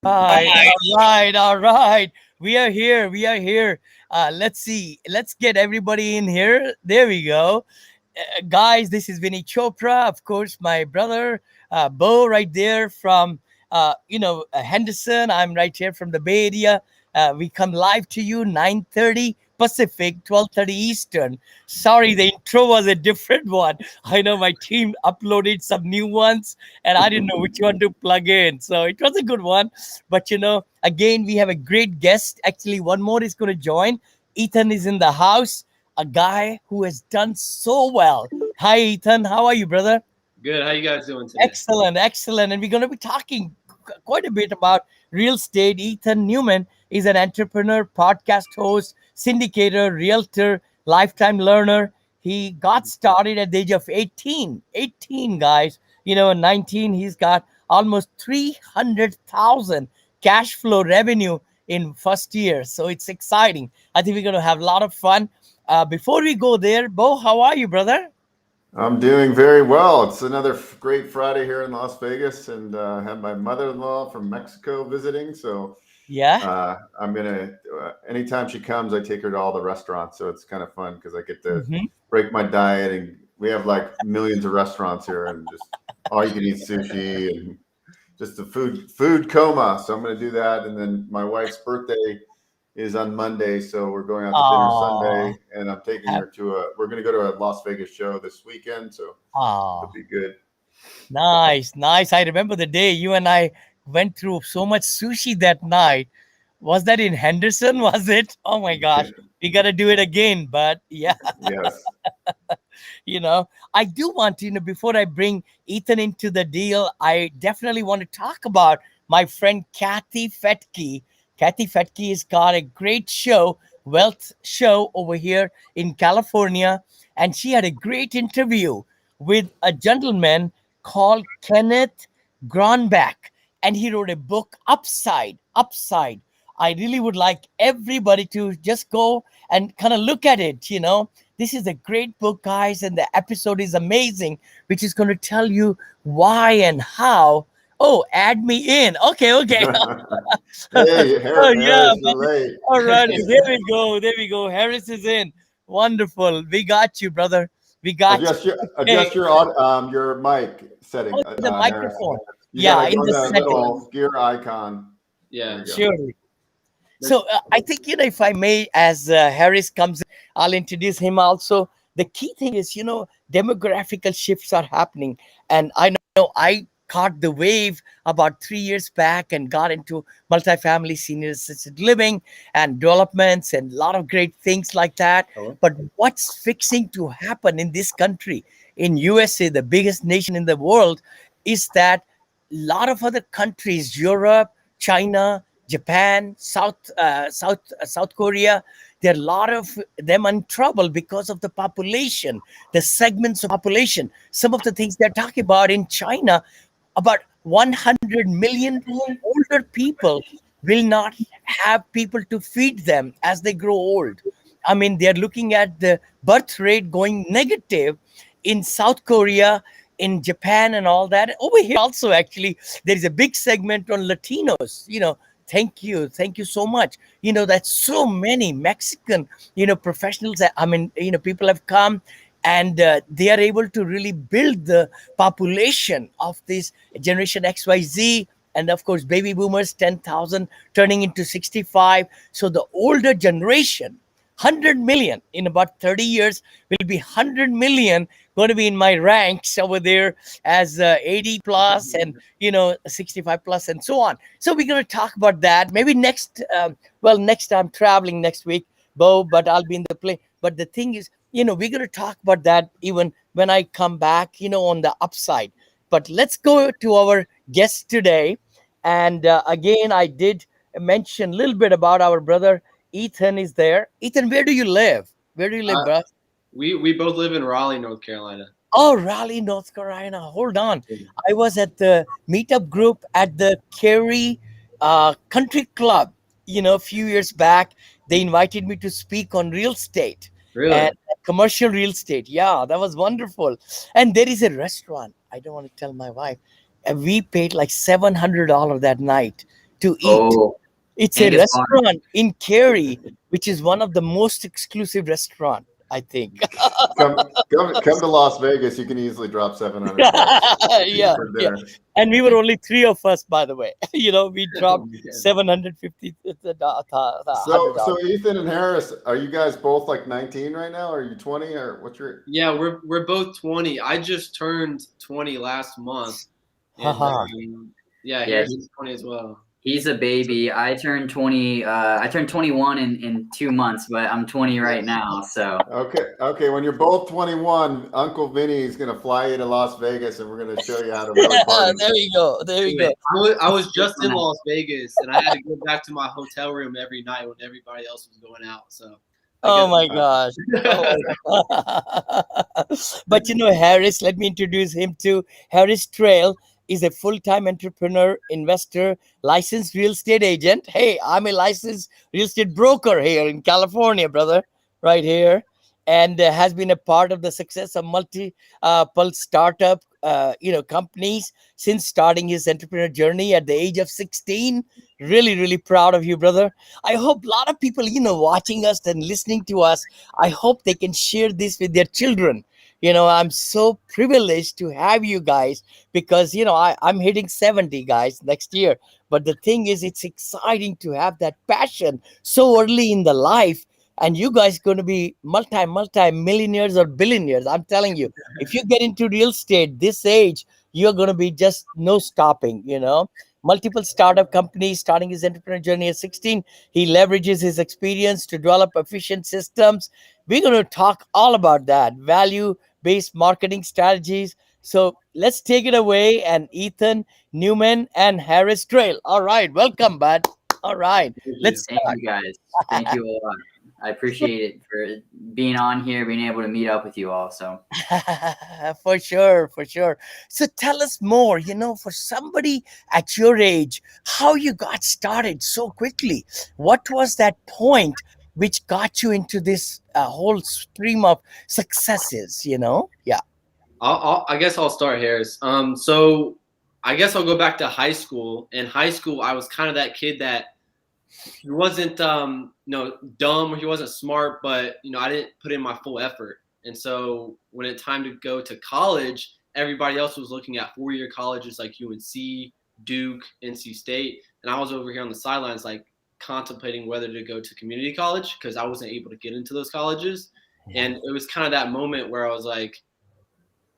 Right, all right, all right. We are here. We are here. Let's see. Let's get everybody in here. There we go. Guys, this is Vinny Chopra, of course, my brother, Beau, right there from, Henderson. I'm right here from the Bay Area. We come live to you 9:30 Pacific, 12:30 Eastern. Sorry, the intro was a different one. I know my team uploaded some new ones, and I didn't know which one to plug in. So it was a good one. But again, we have a great guest. Actually, one more is going to join. Ethan is in the house, a guy who has done so well. Hi, Ethan. How are you, brother? Good. How you guys doing today? Excellent, excellent. And we're going to be talking quite a bit about real estate. Ethan Newman is an entrepreneur, podcast host, syndicator, realtor, lifetime learner. He got started at the age of 18. 18, guys. At 19, he's got almost 300,000 cash flow revenue in first year. So it's exciting. I think we're going to have a lot of fun. Before we go there, Beau, how are you, brother? I'm doing very well. It's another great Friday here in Las Vegas, and have my mother-in-law from Mexico visiting. So Yeah. I'm gonna. Anytime she comes, I take her to all the restaurants. So it's kind of fun because I get to Mhm. break my diet, and we have like millions of restaurants here, and just all you can eat sushi and just the food coma. So I'm gonna do that, and then my wife's birthday is on Monday, so we're going out to dinner Oh, Sunday, and I'm taking her to a. We're going to go to a Las Vegas show this weekend, so it'll oh, be good. nice, nice. I remember the day you and I went through so much sushi that night. Was that in Henderson? Was it? Oh my gosh, we gotta do it again. But yeah, Yes. I do want to, before I bring Ethan into the deal, I definitely want to talk about my friend Kathy Fetke. Kathy Fetke has got a great show, wealth show over here in California, and she had a great interview with a gentleman called Kenneth Gronbach, and he wrote a book, Upside. Upside. I really would like everybody to just go and kind of look at it. This is a great book, guys, and the episode is amazing, which is going to tell you why and how. Oh, add me in. Okay, okay. Hey, Oh, yeah. Harris, you're late. All right. There we go. There we go. Harris is in. Wonderful. We got you, brother. We got adjust your you. Okay. adjust your mic setting, Oh, the Harris. microphone. You got Yeah, to in go to the that setting. little gear icon. There Yeah. you go. Surely. So I think, if I may, as Harris comes in, I'll introduce him also. The key thing is, demographical shifts are happening. And I know I caught the wave about 3 years back and got into multifamily senior assisted living and developments and a lot of great things like that. Hello? But what's fixing to happen in this country, in USA, the biggest nation in the world, is that a lot of other countries, Europe, China, Japan, South Korea. There are a lot of them in trouble because of the population, the segments of population. Some of the things they're talking about in China, about 100 million older people will not have people to feed them as they grow old. I mean, they're looking at the birth rate going negative in South Korea, in Japan, and all that. Over here, also, actually, there is a big segment on Latinos. Thank you so much. That so many Mexican, professionals. I mean, people have come, and they are able to really build the population of this generation XYZ. And of course, baby boomers, 10,000 turning into 65. So the older generation, 100 million in about 30 years will be 100 million going to be in my ranks over there as 80 plus and 65 plus and so on. So we're going to talk about that maybe next. Next time traveling next week, Beau, but I'll be in the plane. But the thing is, we're going to talk about that even when I come back, on the upside. But let's go to our guest today. And again, I did mention a little bit about our brother Ethan is there. Ethan, where do you live? Where do you live, Uh, bro? we both live in Raleigh, North Carolina. Oh, Raleigh, North Carolina. Hold on. I was at the meetup group at the Cary Country Club, a few years back. They invited me to speak on real estate and Really? commercial real estate. Yeah, that was wonderful. And there is a restaurant. I don't want to tell my wife. And we paid like $700 that night to eat. Oh, It's a Angus Barn. restaurant in Cary, which is one of the most exclusive restaurant, I think. Come to Las Vegas. You can easily drop $700 Yeah, for yeah. dinner. And we were only three of us, by the way. We Oh dropped my God. 750 So, $100. so Ethan and Harris, are you guys both like 19 right now? Or are you 20 or what's your? Yeah, we're both 20. I just turned 20 last month, and Haha. yeah, Yeah, Harris is 20 as well. he's a baby. I turned 20. I turned 21 in 2 months, but I'm 20 right now. So Okay. When you're both 21, Uncle Vinny is gonna fly you to Las Vegas, and we're gonna show you how to really party. There you go. There you go. I was just in Las Vegas, and I had to go back to my hotel room every night when everybody else was going out. So I Oh guess. my gosh. Oh my But Harris, let me introduce him to Harris Trail is a full-time entrepreneur, investor, licensed real estate agent. Hey, I'm a licensed real estate broker here in California, brother, right here, and has been a part of the success of multiple startup, companies since starting his entrepreneur journey at the age of 16. Really, really proud of you, brother. I hope a lot of people, watching us and listening to us, I hope they can share this with their children. I'm so privileged to have you guys because, I'm hitting 70, guys, next year. But the thing is, it's exciting to have that passion so early in the life. And you guys going to be multi millionaires or billionaires. I'm telling you, if you get into real estate this age, you're going to be just no stopping. Multiple startup companies, starting his entrepreneur journey at 16. He leverages his experience to develop efficient systems. We're going to talk all about that, value based marketing strategies. So let's take it away. And Ethan, Newman, and Harris Trail. All right. Welcome, bud. All right. Thank you. Let's thank start. you guys. Thank you a lot. I appreciate it for being on here, being able to meet up with you all. So For sure, for sure. So tell us more, for somebody at your age, how you got started so quickly. What was that point which got you into this whole stream of successes? Yeah. I guess I'll start, Harris. So I guess I'll go back to high school. In high school, I was kind of that kid that he wasn't dumb or he wasn't smart, but I didn't put in my full effort. And so when it time to go to college, everybody else was looking at 4-year colleges like UNC, Duke, NC State, and I was over here on the sidelines like contemplating whether to go to community college because I wasn't able to get into those colleges. And it was kind of that moment where I was like,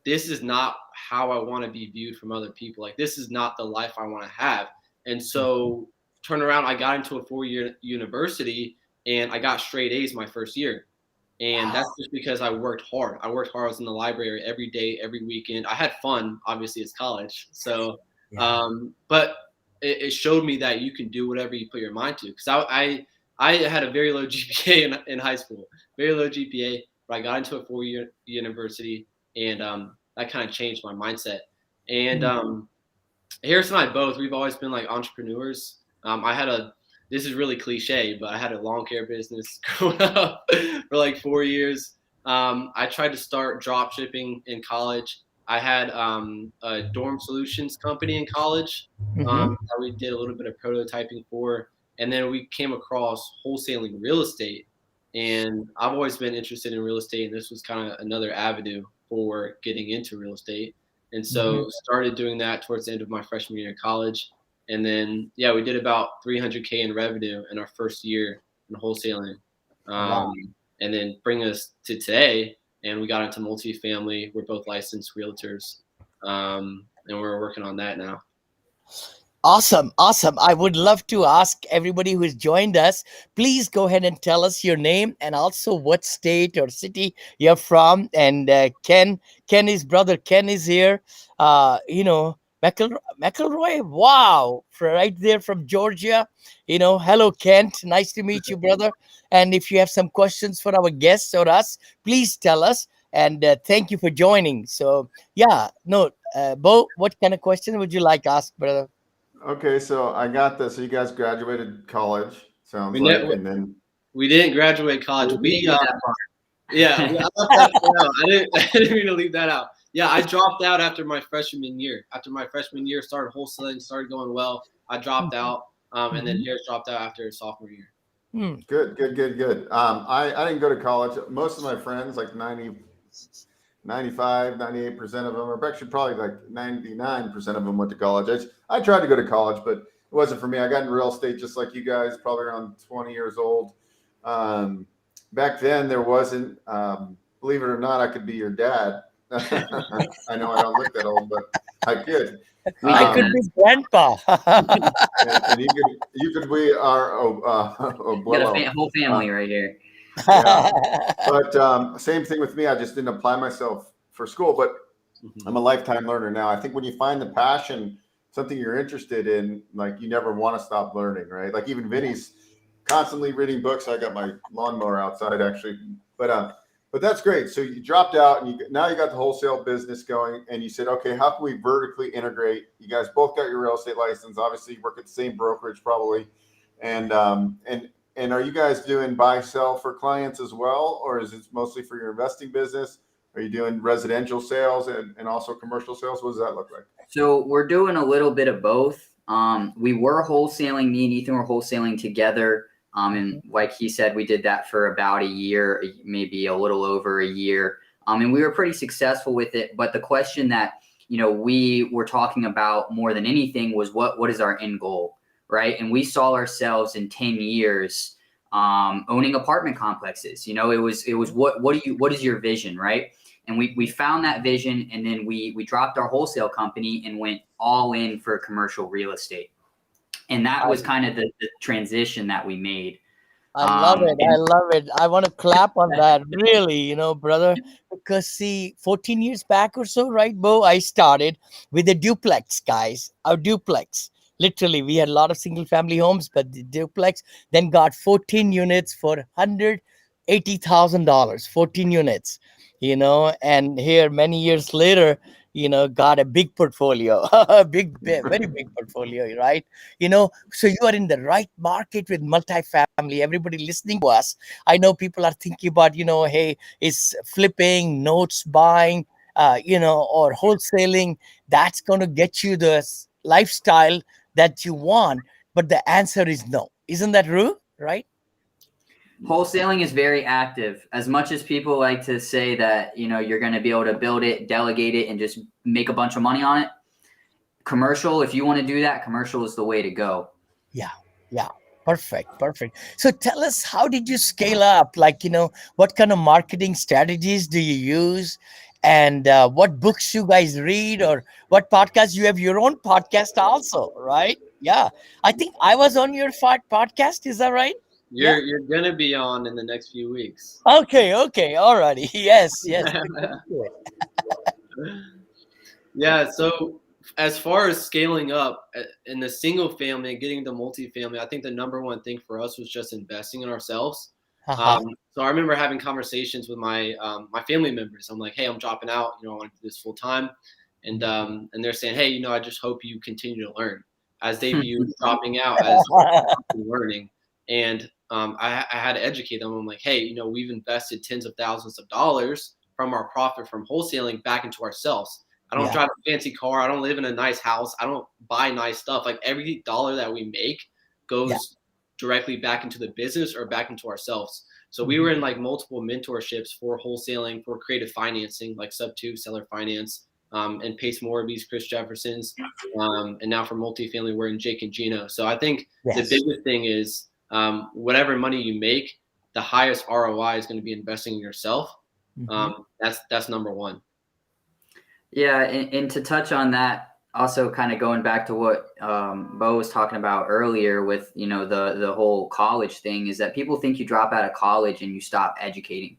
this is not how I want to be viewed from other people. Like, this is not the life I want to have. And so turn around, I got into a 4-year university and I got straight A's my first year. And that's just because I worked hard. I was in the library every day, every weekend. I had fun. Obviously, it's college. So, but it showed me that you can do whatever you put your mind to. Because I had a very low GPA in high school, very low GPA. But I got into a 4-year university, and that kind of changed my mindset. And Harris and I both, we've always been like entrepreneurs. This is really cliche, but I had a lawn care business growing up for like 4 years. I tried to start drop shipping in college. I had a dorm solutions company in college that we did a little bit of prototyping for. And then we came across wholesaling real estate. And I've always been interested in real estate, and this was kind of another avenue for getting into real estate. And so started doing that towards the end of my freshman year in college. And then, we did about 300K in revenue in our first year in wholesaling. Wow. And then bring us to today, and we got into multifamily. We're both licensed realtors, and we're working on that now. Awesome. Awesome. I would love to ask everybody who has joined us, please go ahead and tell us your name and also what state or city you're from. And Ken's brother Ken is here. McElroy. Wow. Right there from Georgia. Hello, Kent. Nice to meet you, brother. And if you have some questions for our guests or us, please tell us. And thank you for joining. So, Beau, what kind of question would you like to ask, brother? Okay, so I got this. So you guys graduated college, sounds We like, ne- and then We didn't graduate college. we get that far. I left that part out. I didn't mean to leave that out. Yeah, I dropped out after my freshman year. After my freshman year, started wholesaling, started going well. I dropped out. And then Harris dropped out after his sophomore year. Good. I didn't go to college. Most of my friends, like 98% of them, or actually probably like 99% of them went to college. I tried to go to college, but it wasn't for me. I got in real estate just like you guys, probably around 20 years old. Back then, there wasn't, believe it or not, I could be your dad. I know I don't look that old, but I could. I could be grandpa. And you could be our We got abuelo. a whole family right here. Yeah. But same thing with me. I just didn't apply myself for school, but I'm a lifetime learner now. I think when you find the passion, something you're interested in, like you never want to stop learning, right? Like even Vinney's constantly reading books. I got my lawnmower outside actually, but that's great. So you dropped out and now you got the wholesale business going, and you said, okay, how can we vertically integrate? You guys both got your real estate license. Obviously, you work at the same brokerage probably, and are you guys doing buy sell for clients as well, or is it mostly for your investing business? Are you doing residential sales and also commercial sales? What does that look like? So we're doing a little bit of both. We were wholesaling. Me and Ethan were wholesaling together. And like he said, we did that for about a year, maybe a little over a year. And we were pretty successful with it. But the question that, we were talking about more than anything was what is our end goal, right? And we saw ourselves in 10 years owning apartment complexes. It was what is your vision, right? And we found that vision, and then we dropped our wholesale company and went all in for commercial real estate. And that was kind of the transition that we made. I love it. I want to clap on that, really, brother. Because see, 14 years back or so, right, Beau, I started with a duplex, guys. Our duplex. Literally, we had a lot of single family homes, but the duplex then got 14 units for $180,000, 14 units, and here many years later, got a big portfolio, very big portfolio, right? So you are in the right market with multifamily. Everybody listening to us, I know people are thinking about, hey, is flipping, notes buying, or wholesaling, that's going to get you the lifestyle that you want. But the answer is no. Isn't that true? Right? Wholesaling is very active. As much as people like to say that, you're going to be able to build it, delegate it, and just make a bunch of money on it. Commercial, if you want to do that, commercial is the way to go. Yeah. Perfect. So tell us, how did you scale up? Like, what kind of marketing strategies do you use? And what books you guys read, or what podcasts? You have your own podcast also, right? Yeah. I think I was on your podcast. Is that right? You're gonna be on in the next few weeks. Okay. Alrighty. Yes. Yeah. So as far as scaling up in the single family and getting the multifamily, I think the number one thing for us was just investing in ourselves. So I remember having conversations with my my family members. I'm like, hey, I'm dropping out. I want to do this full time, and they're saying, hey, I just hope you continue to learn, as they view dropping out as learning. And I had to educate them. I'm like, hey, we've invested tens of thousands of dollars from our profit from wholesaling back into ourselves. I don't drive a fancy car. I don't live in a nice house. I don't buy nice stuff. Like every dollar that we make goes directly back into the business or back into ourselves. So we were in like multiple mentorships for wholesaling, for creative financing, like Sub2, Seller Finance, and Pace Morby's, Chris Jefferson's. And now for multifamily, we're in Jake and Gino. So I think the biggest thing is whatever money you make, the highest ROI is going to be investing in yourself. That's number one. Yeah, and to touch on that, also kind of going back to what Beau was talking about earlier with, the whole college thing, is that people think you drop out of college and you stop educating.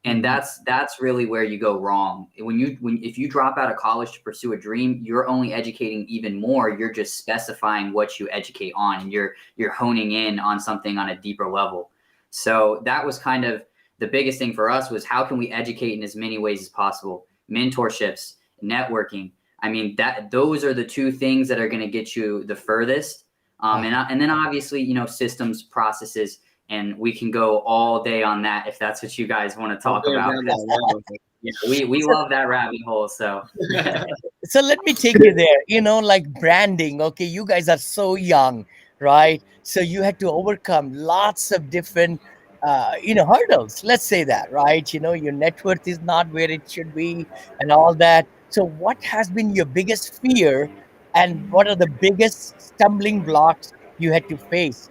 And that's really where you go wrong. If you drop out of college to pursue a dream, you're only educating even more. You're just specifying what you educate on, and you're honing in on something on a deeper level. So that was kind of the biggest thing for us, was how can we educate in as many ways as possible? Mentorships, networking. I mean, those are the two things that are going to get you the furthest. And then obviously, systems, processes, and we can go all day on that if that's what you guys want to talk about. We love that rabbit hole. So let me take you there, like branding. Okay, you guys are so young. right? So you had to overcome lots of different, hurdles. Let's say that, right? Your net worth is not where it should be, and all that. So, what has been your biggest fear, and what are the biggest stumbling blocks you had to face?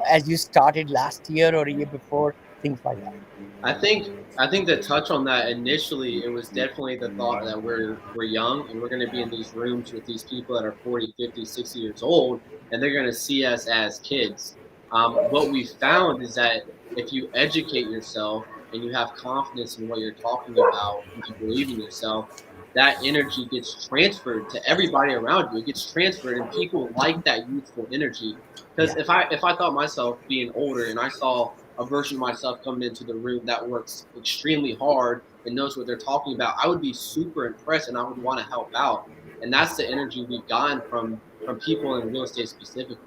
As you started last year or a year before, things like that. I think I think to touch on that initially, it was definitely the thought that we're young and we're going to be in these rooms with these people that are 40, 50, 60 years old, and they're going to see us as kids. What we found is that if you educate yourself and you have confidence in what you're talking about and you believe in yourself, that energy gets transferred to everybody around you. It gets transferred, and people like that youthful energy. Because Yeah, if I thought myself being older and I saw a version of myself coming into the room that works extremely hard and knows what they're talking about, I would be super impressed and I would want to help out. And that's the energy we've gotten from people in real estate specifically.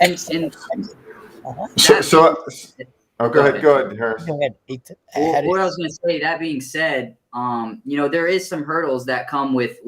And excellent, excellent. Uh-huh. So, that being so oh, go ahead. go ahead, Harris. Go ahead, Ethan. Well, what I was Harris. going to say, that being said, there is some hurdles that come with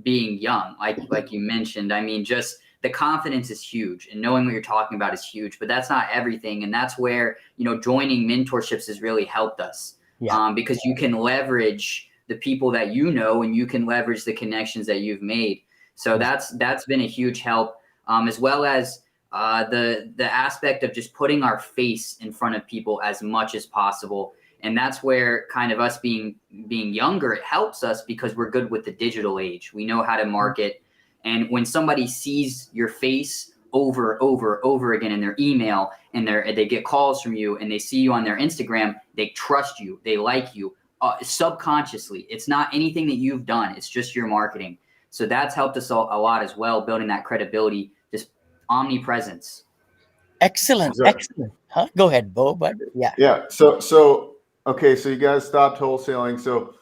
being young, like you mentioned. I mean, just the confidence is huge, and knowing what you're talking about is huge. But that's not everything, and that's where joining mentorships has really helped us, Yeah, because you can leverage the people that you know, and you can leverage the connections that you've made. So yeah, that's been a huge help, as well as the aspect of just putting our face in front of people as much as possible. And that's where kind of us being younger, it helps us because we're good with the digital age. We know how to market. And when somebody sees your face over again in their email, and they get calls from you, and they see you on their Instagram, they trust you, they like you, subconsciously. It's not anything that you've done, it's just your marketing. So that's helped us a lot as well, building that credibility, just omnipresence. excellent, So, excellent. Huh? Go ahead, Bo. But yeah. yeah. Okay. So you guys stopped wholesaling. So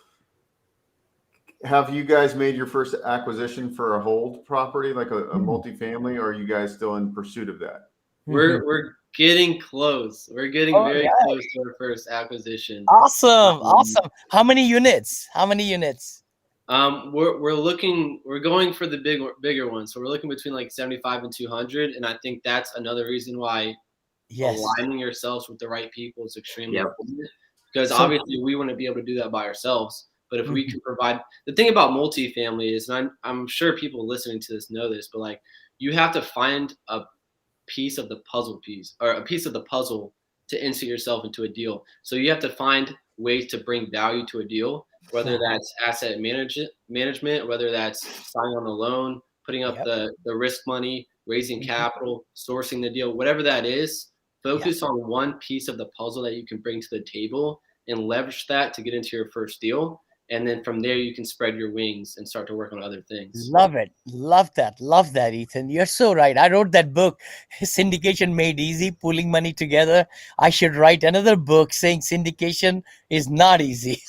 have you guys made your first acquisition for a hold property, like a Mhm. multifamily, or are you guys still in pursuit of that? Mhm. We're getting close. We're getting All very right. close to our first acquisition. Awesome, Um, awesome. How many units? How many units? we're going for the bigger one. So we're looking between like 75 and 200, and I think that's another reason why Yes. aligning yourselves with the right people is extremely Yep. important, because So. obviously we want to be able to do that by ourselves. But if we Mhm. can provide, the thing about multifamily is, and I'm sure people listening to this know this, but like you have to find a piece of the puzzle piece, or a piece of the puzzle, to insert yourself into a deal. So you have to find ways to bring value to a deal, whether Uh-huh. that's management, whether that's signing on the loan, putting up Yep. the risk money, raising Mhm. capital, sourcing the deal, whatever that is. Yeah. Focus on one piece of the puzzle that you can bring to the table and leverage that to get into your first deal. And then from there, you can spread your wings and start to work on other things. Love it. Love that. Love that, Ethan. You're so right. I wrote that book, Syndication Made Easy, Pulling Money Together. I should write another book saying syndication is not easy.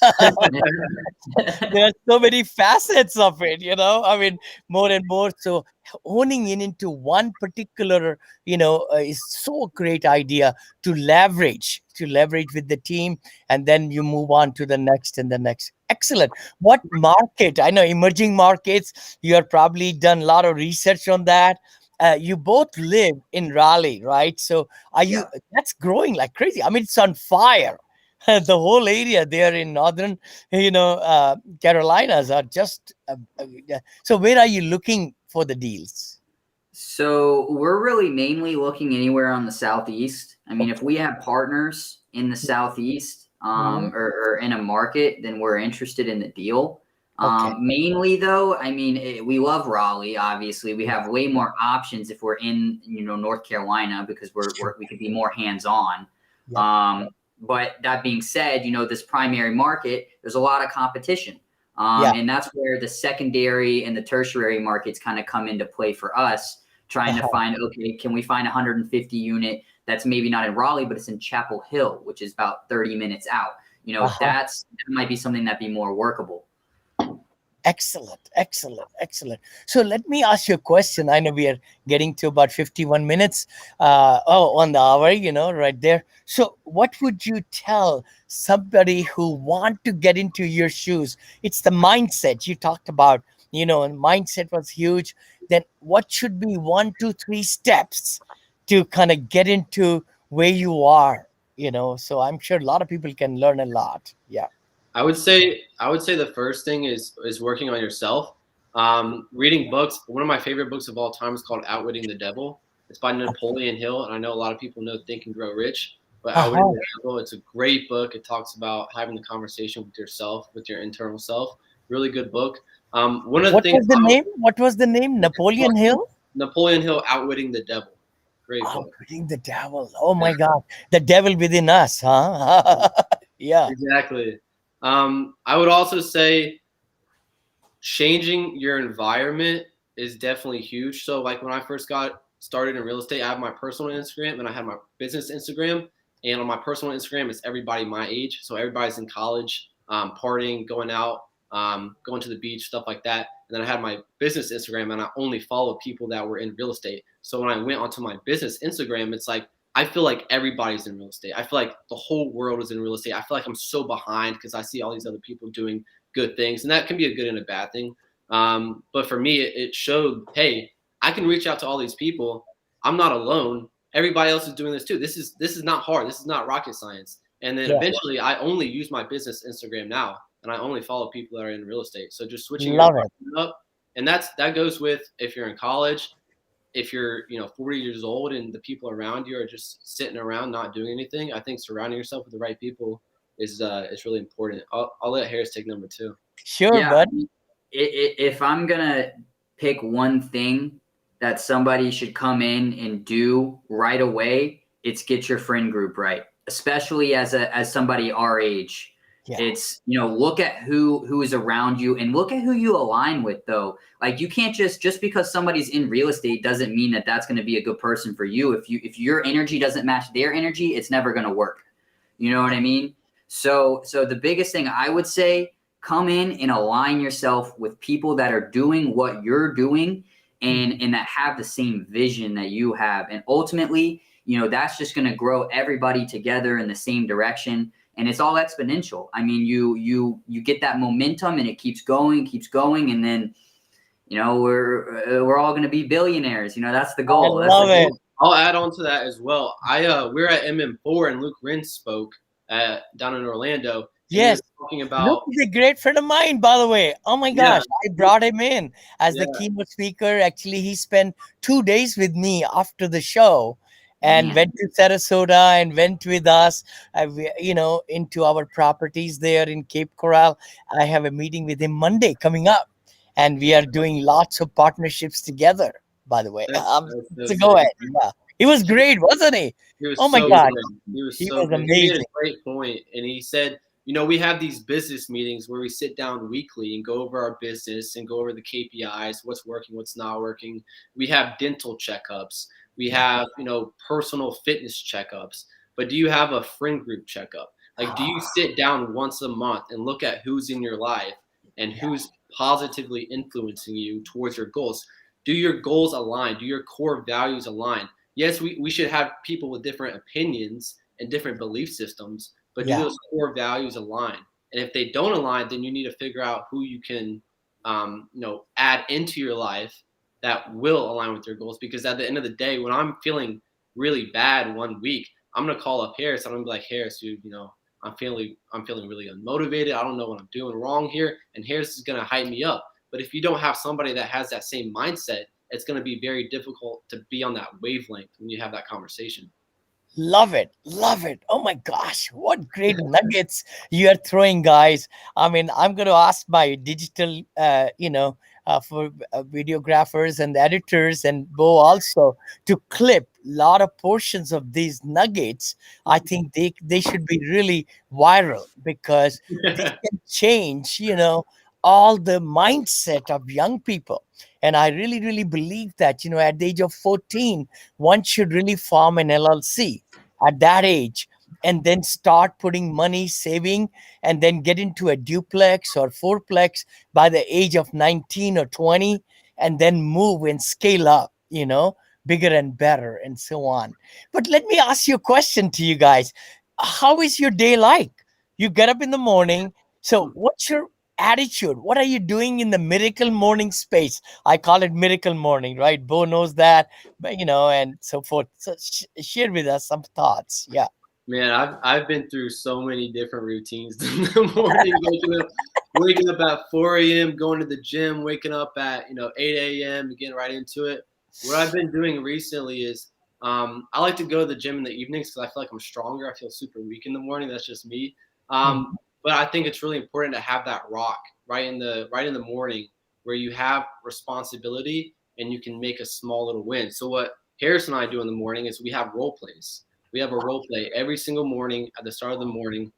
There are so many facets of it, I mean, more and more. So honing in into one particular, is so great idea to leverage with the team, and then you move on to the next and the next. Excellent. What market? I know emerging markets, you have probably done a lot of research on that. You both live in Raleigh, right? So are you, Yep. that's growing like crazy. I mean, it's on fire. The whole area there in northern, Carolinas are just. So where are you looking for the deals? So we're really mainly looking anywhere on the southeast. I mean, if Okay. we have partners in the southeast, Mhm. or in a market, then we're interested in the deal. Okay. Mainly though, I mean, we love Raleigh. Obviously, we Yeah. have way more options if we're in North Carolina, because Sure. we could be more hands on. Yep. But that being said, this primary market, there's a lot of competition. Yeah. And that's where the secondary and the tertiary markets kind of come into play for us, trying to Uh-huh. find, okay, can we find a 150 unit that's maybe not in Raleigh, but it's in Chapel Hill, which is about 30 minutes out. Uh-huh. That might be something that'd be more workable. Excellent, excellent, excellent. So let me ask you a question. I know we are getting to about 51 minutes on the hour, right there. So what would you tell somebody who want to get into your shoes? It's the mindset you talked about, and mindset was huge. then what should be 1, 2, 3 steps to kind of get into where you are? So I'm sure a lot of people can learn a lot. Yeah. I would say the first thing is working on yourself. Reading books. One of my favorite books of all time is called Outwitting the Devil. It's by Napoleon Hill, and I know a lot of people know Think and Grow Rich, but Outwitting Uh-huh. the Devil, it's a great book. It talks about having the conversation with yourself, with your internal self. Really good book. One of the What things was the name? What was the name? Napoleon Hill? Napoleon Hill, Outwitting the Devil. Great book. Outwitting the devil. Oh my God. The devil within us, huh? Yeah. Exactly. I would also say changing your environment is definitely huge. So like when I first got started in real estate, I have my personal Instagram and I have my business Instagram. And on my personal Instagram, it's everybody my age. So everybody's in college, partying, going out, going to the beach, stuff like that. And then I had my business Instagram and I only follow people that were in real estate. So when I went onto my business Instagram, it's like I feel like everybody's in real estate. I feel like the whole world is in real estate. I feel like I'm so behind because I see all these other people doing good things, and that can be a good and a bad thing. But for me, it showed, hey, I can reach out to all these people. I'm not alone. Everybody else is doing this too. This is not hard. This is not rocket science. And then Yeah. eventually, I only use my business Instagram now, and I only follow people that are in real estate. So just switching your Love it. environment up, and that goes with if you're in college, if you're 40 years old and the people around you are just sitting around not doing anything. I think surrounding yourself with the right people is really important. I'll let Harris take number two. Sure, Yeah, bud. if I'm gonna pick one thing that somebody should come in and do right away, it's get your friend group right, especially as somebody our age. Yeah. It's look at who is around you and look at who you align with though. Like you can't just because somebody's in real estate doesn't mean that that's going to be a good person for you. If your energy doesn't match their energy, it's never going to work. You know what I mean? So the biggest thing I would say, come in and align yourself with people that are doing what you're doing and that have the same vision that you have. And ultimately, that's just going to grow everybody together in the same direction. And it's all exponential. I mean, you get that momentum and it keeps going. And then, we're all going to be billionaires. That's the I goal. That's the love it. goal. I'll add on to that as well. We're at MM4 and Luke Rinn spoke down in Orlando. And he Yes. was talking Luke about is a great friend of mine, by the way. Oh my yeah, gosh. I brought him in as the yeah, keynote speaker. Actually, he spent 2 days with me after the show and Man. went to Sarasota and went with us, into our properties there in Cape Coral. I have a meeting with him Monday coming up, and we are doing lots of partnerships together, by the way. that's So so go good. ahead. Yeah. He was great, wasn't he? He was Oh my so God. good. He was He so was good. He made a amazing. great point, and he said, we have these business meetings where we sit down weekly and go over our business and go over the KPIs, what's working, what's not working. We have dental checkups. We have, personal fitness checkups. But do you have a friend group checkup? Like, do you sit down once a month and look at who's in your life and who's positively influencing you towards your goals? Do your goals align? Do your core values align? Yes, we should have people with different opinions and different belief systems, but do Yeah. those core values align? And if they don't align, then you need to figure out who you can, add into your life that will align with your goals. Because at the end of the day, when I'm feeling really bad one week, I'm gonna call up Harris. I'm gonna be like, Harris, dude, I'm feeling really unmotivated. I don't know what I'm doing wrong here, and Harris is gonna hype me up. But if you don't have somebody that has that same mindset, it's going to be very difficult to be on that wavelength when you have that conversation. Love it. Love it. Oh my gosh. What great nuggets you are throwing, guys. I mean, I'm going to ask my digital, for videographers and editors and Beau also to clip a lot of portions of these nuggets. I think they should be really viral because they can change, all the mindset of young people. And I really, really believe that, at the age of 14, one should really form an LLC at that age and then start putting money, saving, and then get into a duplex or fourplex by the age of 19 or 20, and then move and scale up, bigger and better, and so on. But let me ask you a question to you guys. How is your day like? You get up in the morning. So, what's your attitude. What are you doing in the miracle morning space? I call it miracle morning, right? Beau knows that, but and so forth. So share with us some thoughts. Yeah. Man, I've been through so many different routines in the morning, waking up at 4 a.m., going to the gym, waking up at 8 a.m., getting right into it. What I've been doing recently is I like to go to the gym in the evenings because I feel like I'm stronger. I feel super weak in the morning. That's just me. Mhm. But I think it's really important to have that rock right in the morning where you have responsibility and you can make a small little win. So what Harris and I do in the morning is we have role plays. We have a role play every single morning at the start of the morning,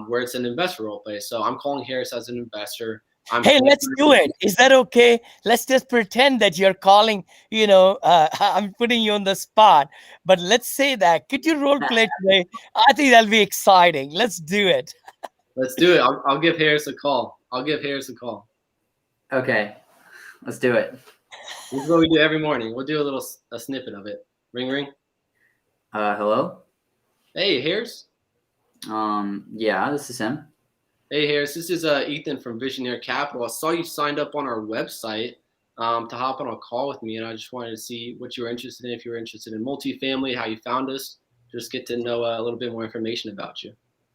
where it's an investor role play. So I'm calling Harris as an investor. I'm Hey, let's do it. Is that okay? Let's just pretend that you're calling. I'm putting you on the spot, but let's say that. Could you role play today? I think that'll be exciting. Let's do it. Let's do it. I'll give Harris a call. I'll give Harris a call. Okay, let's do it. This is what we do every morning. We'll do a snippet of it. Ring, ring. Hello. Hey, Harris. Yeah, this is him. Hey, Harris. This is Ethan from Visionary Capital. I saw you signed up on our website to hop on a call with me, and I just wanted to see what you were interested in. If you were interested in multifamily, how you found us, just get to know a little bit more information about you.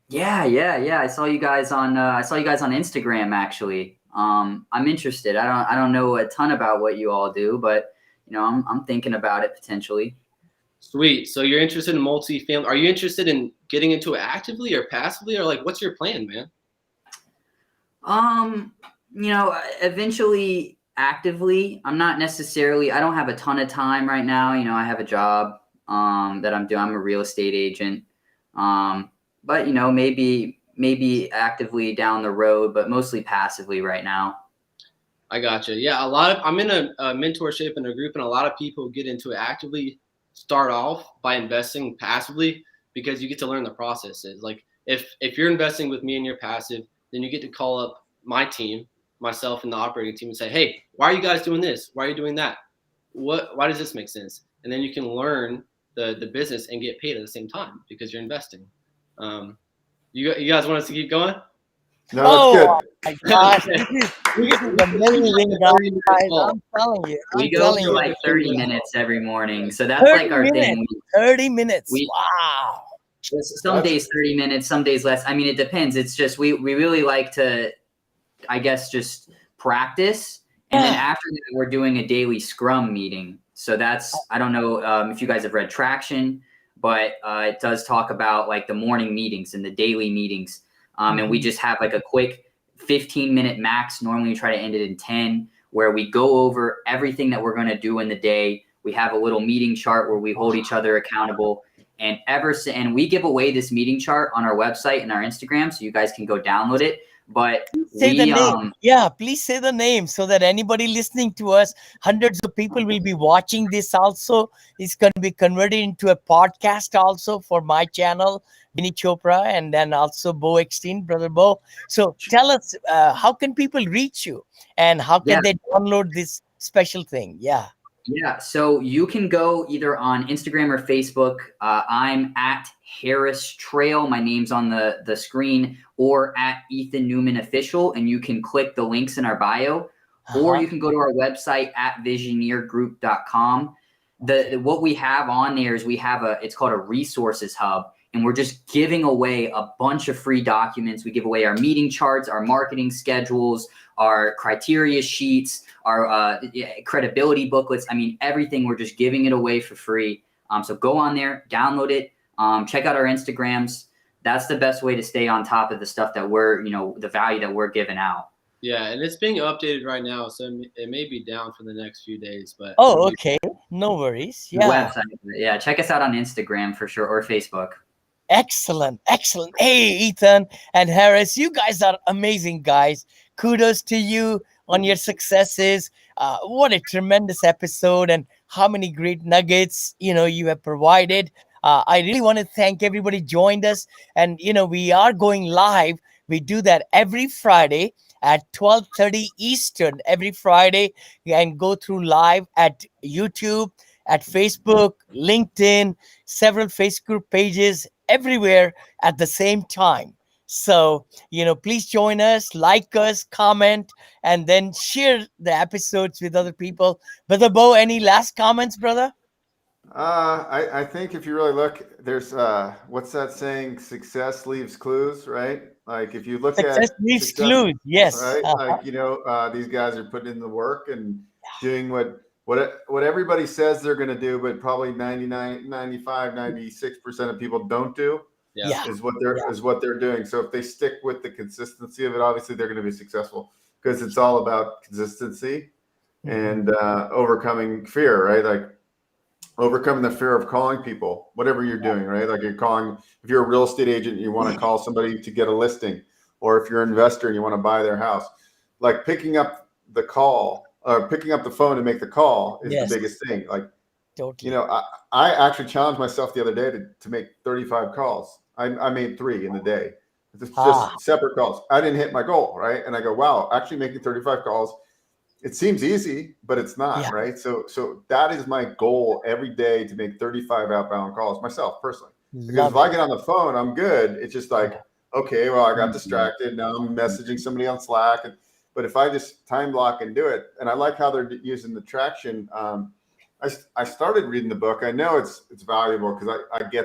Yeah. I saw you guys on Instagram actually. I'm interested. I don't know a ton about what you all do, but I'm thinking about it potentially. Sweet. So you're interested in multifamily. Are you interested in getting into it actively or passively, or like what's your plan, man? Eventually actively. I'm not necessarily. I don't have a ton of time right now. I have a job that I'm doing. I'm a real estate agent. But maybe actively down the road, but mostly passively right now. I gotcha. Yeah, I'm in a mentorship in a group, and a lot of people get into it actively. Start off by investing passively because you get to learn the processes. Like if you're investing with me and you're passive, then you get to call up my team, myself and the operating team, and say, hey, why are you guys doing this? Why are you doing that? Why does this make sense? And then you can learn the business and get paid at the same time because you're investing. You guys want us to keep going? No, that's My gosh, this is amazing, guys. I'm telling you. We go for like 30 minutes every morning, so that's 30 like our minutes. thing. 30 minutes. We- Wow. Some days 30 minutes, some days less. I mean, it depends. It's just we really like to, I guess, just practice, and then after that, we're doing a daily Scrum meeting. So that's, I don't know if you guys have read Traction, but it does talk about like the morning meetings and the daily meetings. And we just have like a quick 15-minute max. Normally we try to end it in 10, where we go over everything that we're going to do in the day. We have a little meeting chart where we hold each other accountable. And we give away this meeting chart on our website and our Instagram, so you guys can go download it. But Say the name. Yeah, please say the name so that anybody listening to us, hundreds of people will be watching this also. It's going to be converted into a podcast also for my channel, Vinney Chopra, and then also Beau Eckstein, Brother Beau. So tell us, how can people reach you and how can they download this special thing? Yeah. Yeah, so you can go either on Instagram or Facebook. I'm at Harris Trail. My name's on the screen, or at Ethan Newman Official, and you can click the links in our bio, or you can go to our website at visioneergroup.com. What we have on there is it's called a resources hub, and we're just giving away a bunch of free documents. We give away our meeting charts, our marketing schedules, our criteria sheets, our credibility booklets. I mean, everything. We're just giving it away for free. So go on there, download it, check out our Instagrams. That's the best way to stay on top of the stuff that we're, the value that we're giving out. Yeah, and it's being updated right now, so it may be down for the next few days. But okay, no worries. Yeah, website. Yeah, check us out on Instagram for sure, or Facebook. excellent. Hey, Ethan and Harris, you guys are amazing guys. Kudos to you on your successes. What a tremendous episode, and how many great nuggets you have provided. I really want to thank everybody joined us, and we are going live. We do that every Friday at 12:30 Eastern every Friday, and go through live at YouTube, at Facebook, LinkedIn, several Facebook pages, everywhere at the same time. So, please join us, like us, comment, and then share the episodes with other people. Brother Beau, any last comments, brother? I think if you really look, there's what's that saying? Success leaves clues, right? Like if you look Success at leaves success, clues. Yes. right? Like these guys are putting in the work and doing what everybody says they're going to do, but probably 99, 95, 96% of people don't do Yeah. Yeah. is what they're doing. So if they stick with the consistency of it, obviously they're going to be successful because it's all about consistency Mhm. and overcoming fear, right? Like overcoming the fear of calling people, whatever you're doing, right? Like you're calling, if you're a real estate agent, you want to call somebody to get a listing, or if you're an investor and you want to buy their house, like picking up the call or picking up the phone to make the call is the Yes, biggest thing. Like, totally. I actually challenged myself the other day to make 35 calls. I made 3 in the day. It's Ah, just separate calls. I didn't hit my goal, right? And I go, wow, actually making 35 calls, it seems easy, but it's not, yeah. right? So that is my goal every day, to make 35 outbound calls myself personally. Because if Love I it. get on the phone, I'm good. It's just like, Yeah. okay, well, I got Mhm. distracted. Now I'm messaging somebody on Slack. But if I just time block and do it, and I like how they're using the traction. I started reading the book. I know it's valuable because I get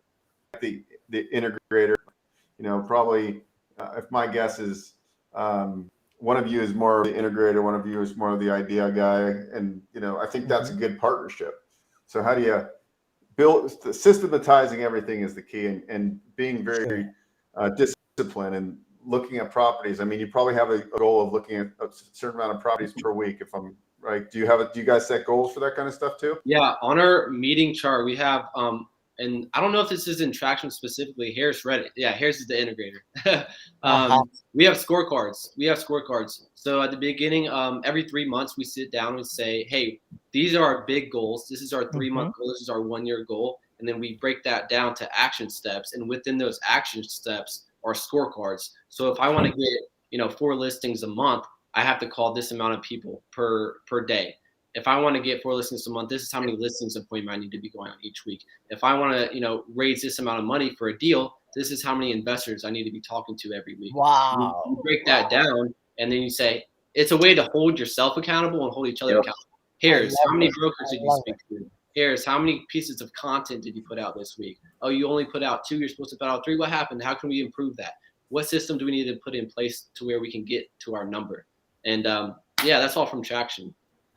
the integrator. Probably if my guess is one of you is more of the integrator, one of you is more of the idea guy, and I think that's a Mhm. good partnership. So how do you build systematizing everything is the key, and being Sure. very disciplined and looking at properties. I mean, you probably have a goal of looking at a certain amount of properties per week, if I'm right. Do you guys set goals for that kind of stuff too? Yeah, on our meeting chart, we have and I don't know if this is in traction specifically. Harris read it. Yeah, Harris is the integrator. Uh-huh. We have scorecards. We have scorecards. So at the beginning, every 3 months, we sit down and say, "Hey, these are our big goals. This is our 3 month Mhm. goal. This is our 1 year goal." And then we break that down to action steps. And within those action steps are scorecards. So if I want to get 4 listings a month, I have to call this amount of people per day. If I want to get 4 listings a month, this is how many listings appointment I need to be going on each week. If I want to, raise this amount of money for a deal, this is how many investors I need to be talking to every week. You Wow. break that Wow. down, and then you say it's a way to hold yourself accountable and hold each other Yep. accountable. I Here's love how many it. brokers I did you love it. speak to? Here's how many pieces of content did you put out this week? Oh, you only put out 2. You're supposed to put out 3. What happened? How can we improve that? What system do we need to put in place to where we can get to our number? And yeah, that's all from traction.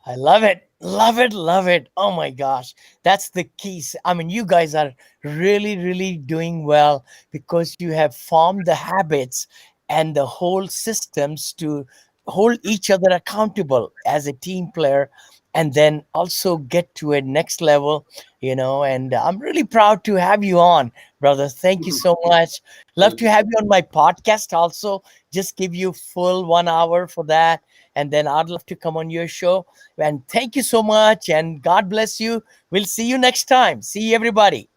I love it. Love it. Love it. Oh my gosh. That's the keys. I mean, you guys are really, really doing well because you have formed the habits and the whole systems to hold each other accountable as a team player, and then also get to a next level. And I'm really proud to have you on, brother. Thank you so much. Love Thank to you. have you on my podcast also. Just give you full 1 hour for that. And then I'd love to come on your show. And thank you so much. And God bless you. We'll see you next time. See you, everybody.